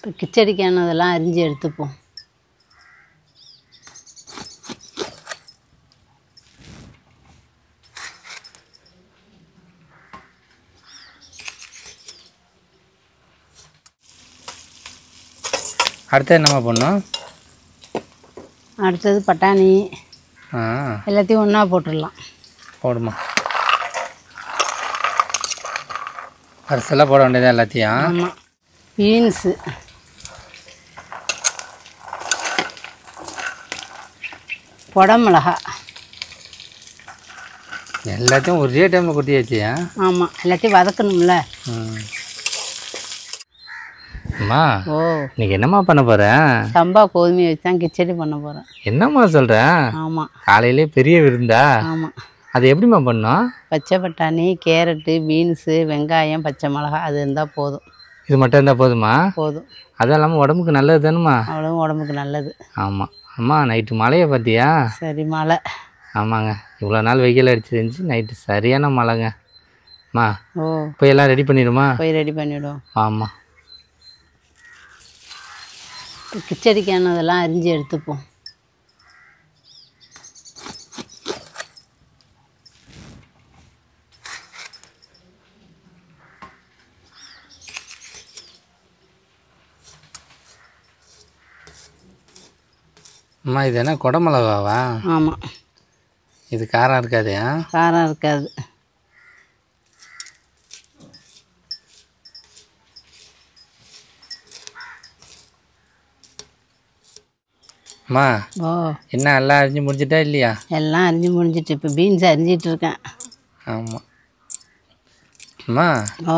இப்போ கிச்சடிக்கானதெல்லாம் அரிஞ்சு எடுத்துப்போம். அடுத்து என்னம்மா பண்ணணும்? அடுத்தது பட்டாணி எல்லாத்தையும் ஒன்றா போட்டுடலாம். போடுமா, அரிசெல்லாம் போட வேண்டியதா எல்லாத்தையும்? ஆமாம். பீன்ஸு, குடமிளகா எல்லாத்தையும் ஒரே டைமில் கொட்டியாச்சு. ஆமாம், எல்லாத்தையும் வதக்கணும்ல. அம்மா, ஓ, இன்னைக்கு என்னம்மா பண்ண போகிறேன்? சம்பா கோதுமையை வச்சு தான் கிச்சடி பண்ண போகிறேன். என்னம்மா சொல்கிறேன்? ஆமாம். காலையிலே பெரிய விருந்தா? ஆமாம். அது எப்படிம்மா பண்ணோம்? பச்சை பட்டாணி, கேரட்டு, பீன்ஸு, வெங்காயம், பச்சை மிளகா அது இருந்தால் போதும். இது மட்டும் இருந்தால் போதுமா? போதும். அதுவும் இல்லாமல் உடம்புக்கு நல்லது தானுமா? அவ்வளோ உடம்புக்கு நல்லது. ஆமாம். அம்மா, நைட்டு மழையை பார்த்தியா? சரி, மழை. ஆமாங்க, இவ்வளோ நாள் வெயில் அடிச்சிருந்துச்சு, நைட்டு சரியான மழைங்க. அம்மா, ஓ, போய் எல்லாம் ரெடி பண்ணிடுமா? போய் ரெடி பண்ணிவிடும். ஆமாம். இப்போ கிச்சடிக்கானதெல்லாம் அரிஞ்சு எடுத்துப்போம். அம்மா, இது என்ன குடமிளகாவா? ஆமாம். இது காரம் இருக்காது? காரம் இருக்காது. அம்மா, ஓ, என்ன எல்லாம் அரிஞ்சு முடிஞ்சிட்டா இல்லையா? எல்லாம் அரிஞ்சு முடிஞ்சிட்டு இப்போ பீன்ஸ் அரிஞ்சிட்டு இருக்கேன். ஆமாம். அம்மா, ஓ,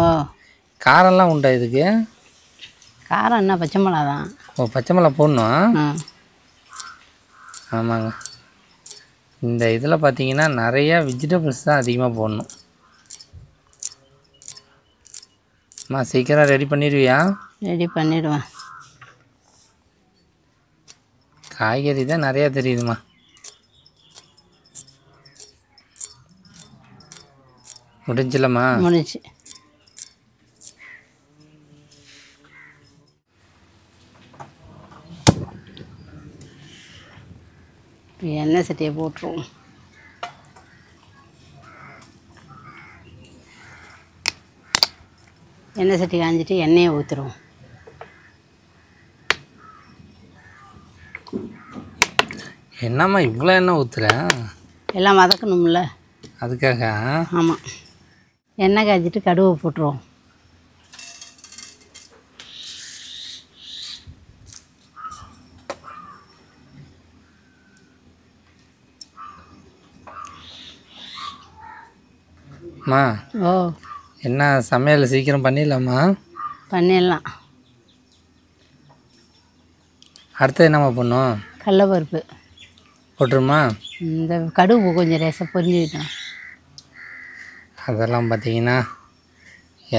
காரம்லாம் உண்டா இதுக்கு? காரம் என்ன, பச்சை மிளகா தான். ஓ, பச்சை மிளகா போடணும். ஆ, ஆமாங்க. இந்த இதில் பார்த்தீங்கன்னா நிறையா வெஜிடபிள்ஸ் தான் அதிகமாக போடணும். அம்மா, சீக்கிரம் ரெடி பண்ணிடுவியா? ரெடி பண்ணிடுவேன். காய்கறி தான் நிறையா தெரியுதுமா. முடிஞ்சில்லம்மா? முடிச்சு. எண்ணெய் சட்டியை போட்டுருவோம். எண்ணெய் சட்டி காஞ்சிட்டு எண்ணெயை ஊற்றுருவோம். என்னம்மா இவ்வளோ எண்ணெய் ஊற்றுறேன்? எல்லாம் வதக்கணும்ல, அதுக்காக? ஆமாம். எண்ணெய் காய்ச்சிட்டு கடுகு போட்டுருவோம். அம்மா, ஓ, என்ன சமையல் சீக்கிரம் பண்ணிடலாமா? பண்ணிடலாம். அடுத்தது என்னம்மா பண்ணும்? கடலப்பருப்பு போட்டுருமா? இந்த கடுகு கொஞ்சம் லேசாக பொரிஞ்சுக்கிட்டோம். அதெல்லாம் பார்த்தீங்கன்னா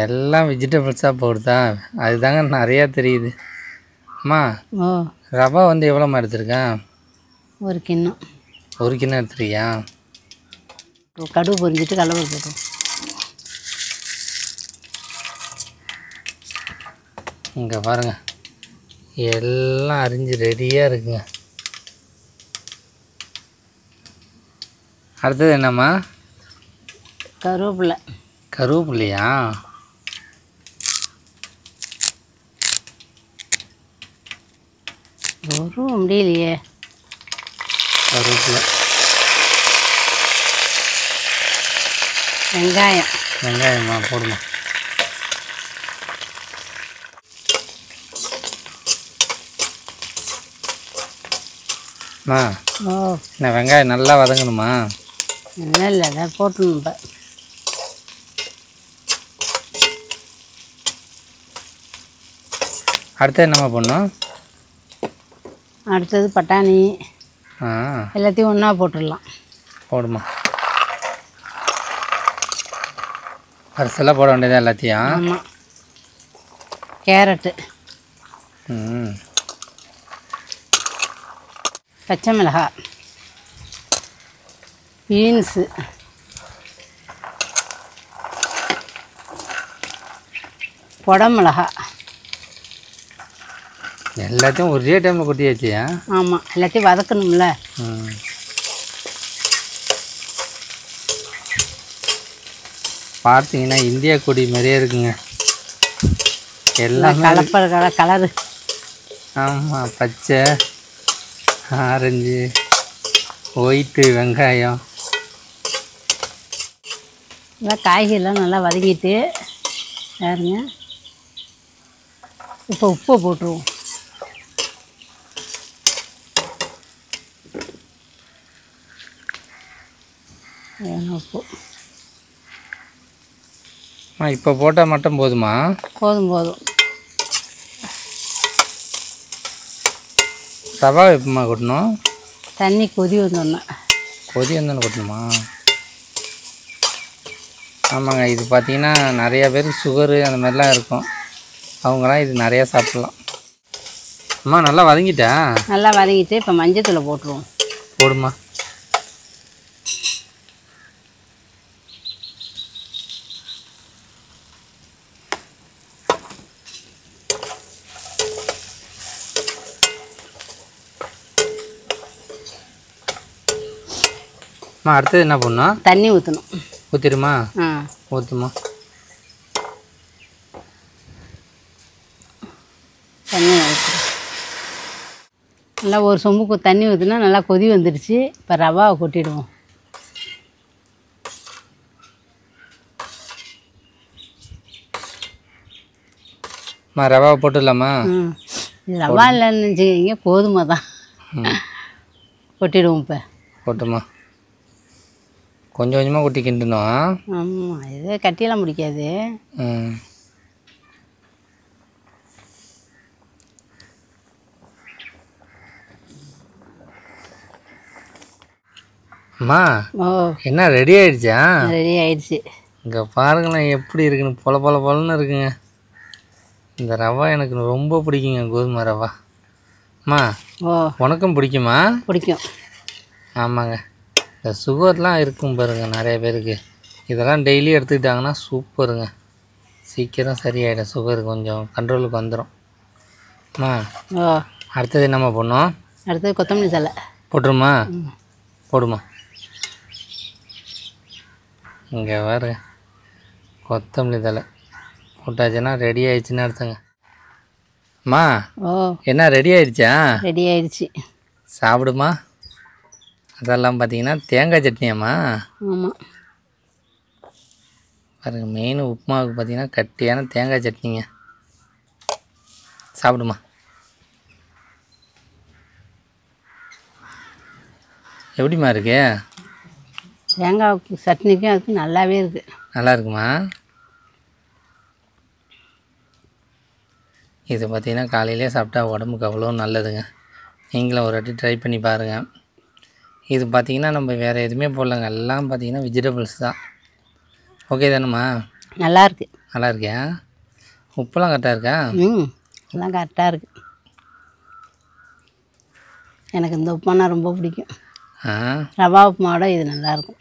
எல்லாம் வெஜிடபிள்ஸாக போடுதா, அதுதாங்க நிறையா தெரியுது. அம்மா, ஓ, ரவா வந்து எவ்வளோம்மா எடுத்துருக்கேன்? ஒரு கிண்ணம். ஒரு கிண்ணம் எடுத்துருக்கியா? கடுகு பொரிஞ்சிட்டு கடலப்பருப்பு போட்டோம். இங்கே பாருங்கள், எல்லாம் அரிஞ்சு ரெடியாக இருக்குங்க. அடுத்தது என்னம்மா? கருவேப்பிலை. கருவேப்பிலையா? ஒரு முடியலையே. கருவேப்பிலை. வெங்காயம். வெங்காயம்மா போடுமா. அம்மா, ஓ, நான் வெங்காயம் நல்லா வதங்கணுமா? இல்லை இல்லை, அதை போட்டணும். இப்போ அடுத்து என்னம்மா பண்ணும்? அடுத்தது பட்டாணி எல்லாத்தையும் ஒன்றா போட்டுடலாம். போடுமா, அரிசெல்லாம் போட வேண்டியதா எல்லாத்தையும்? ஆமாம். கேரட்டு, பச்சை மிளகாய், பீன்ஸு, குடமிளகா, எல்லாத்தையும் ஒரே டைமில் கொட்டியாச்சியா? ஆமாம், எல்லாத்தையும் வதக்கணும்ல. பார்த்தீங்கன்னா இந்தியா கொடி மாதிரியே இருக்குங்க எல்லாம் கலப்பட கலரு. ஆமாம், பச்சை, ஆரஞ்சு, ஒயிட்டு, வெங்காயம். எல்லாம் காய்கறிலாம் நல்லா வதக்கிட்டு பாருங்க. இப்போ உப்பை போட்டுருவோம். உப்பு இப்போ போட்டால் மட்டும் போதுமா? போதும் போதும். ரவா எப்பமா கொட்டணும்? தண்ணி கொதி வந்தோன்னா. கொதி வந்தோன்னு கொட்டணுமா? ஆமாங்க, இது பார்த்திங்கன்னா நிறையா பேருக்கு சுகரு அந்த மாதிரிலாம் இருக்கும். அவங்களாம் இது நிறையா சாப்பிட்லாம். அம்மா நல்லா வதங்கிட்டா? நல்லா வதங்கிட்டு இப்போ மஞ்சத்தூளை போட்டுருவோம். போடுமா. அம்மா அடுத்தது என்ன பண்ணணும்? தண்ணி ஊற்றணும். ஊற்றிடுமா? ஆ ஊற்றுமா. தண்ணி ஊற்றணும். நல்லா ஒரு சொம்புக்கு தண்ணி ஊற்றினா நல்லா கொதி வந்துடுச்சு. இப்போ ரவாவை கொட்டிடுவோம். ரவாவை போட்டுடலாமா? இது ரவா இல்லைன்னு வச்சுக்கிங்க, கோதுமை தான். கொட்டிடுவோம். இப்போ போட்டுமா. கொஞ்சம் கொஞ்சமாக கொட்டி கிண்டணும். ஆமாம், இது கட்டியெல்லாம் முடிக்காது. அம்மா ஓ, என்ன ரெடி ஆயிடுச்சா? ரெடி ஆயிடுச்சு. இங்கே பாருங்களேன் எப்படி இருக்குன்னு. பொல பொல பொலன்னு இருக்குங்க. இந்த ரவா எனக்கு ரொம்ப பிடிக்குங்க, கோதுமை ரவா. அம்மா ஓ, உனக்கும் பிடிக்குமா? பிடிக்கும். ஆமாங்க, இந்த சுகர்லாம் இருக்கும் பாருங்க நிறைய பேருக்கு. இதெல்லாம் டெய்லி எடுத்துக்கிட்டாங்கன்னா சூப்பருங்க. சீக்கிரம் சரியாயிடும். சுகர் கொஞ்சம் கண்ட்ரோலுக்கு வந்துடும். அம்மா ஓ, அடுத்தது என்னம்மா பண்ணோம்? அடுத்தது கொத்தமல்லி தழை போட்டுருமா? போடுமா. இங்கே வேறு கொத்தமல்லி தழை போட்டாச்சுன்னா ரெடி ஆயிடுச்சுன்னு அர்த்தங்க. அம்மா ஓ, என்ன ரெடி ஆயிடுச்சா? ரெடி ஆயிடுச்சு. சாப்பிடுமா. அதெல்லாம் பார்த்தீங்கன்னா தேங்காய் சட்னியாம்மா. ஆமாம், பாருங்க, மெயின் உப்புமாவுக்கு பார்த்தீங்கன்னா கட்டியான தேங்காய் சட்னிங்க. சாப்பிடுமா. எப்படிம்மா இருக்கு? தேங்காய் சட்னிக்கும் அதுக்கு நல்லாவே இருக்குது. நல்லா இருக்குமா? இது பார்த்திங்கன்னா காலையிலே சாப்பிட்டா உடம்புக்கு அவ்வளோ நல்லதுங்க. நீங்களும் ஒரு வாட்டி ட்ரை பண்ணி பாருங்கள். இது பார்த்திங்கன்னா நம்ம வேறு எதுவுமே போடலங்க. எல்லாம் பார்த்திங்கன்னா வெஜிடபிள்ஸ் தான். ஓகே தானேம்மா? நல்லாயிருக்கு. நல்லா இருக்கியா? உப்புலாம் கரெக்டாக இருக்கா? எல்லாம் கரெக்டாக இருக்குது. எனக்கு இந்த உப்புமானா ரொம்ப பிடிக்கும். ரவா உப்புமாவோட இது நல்லாயிருக்கும்.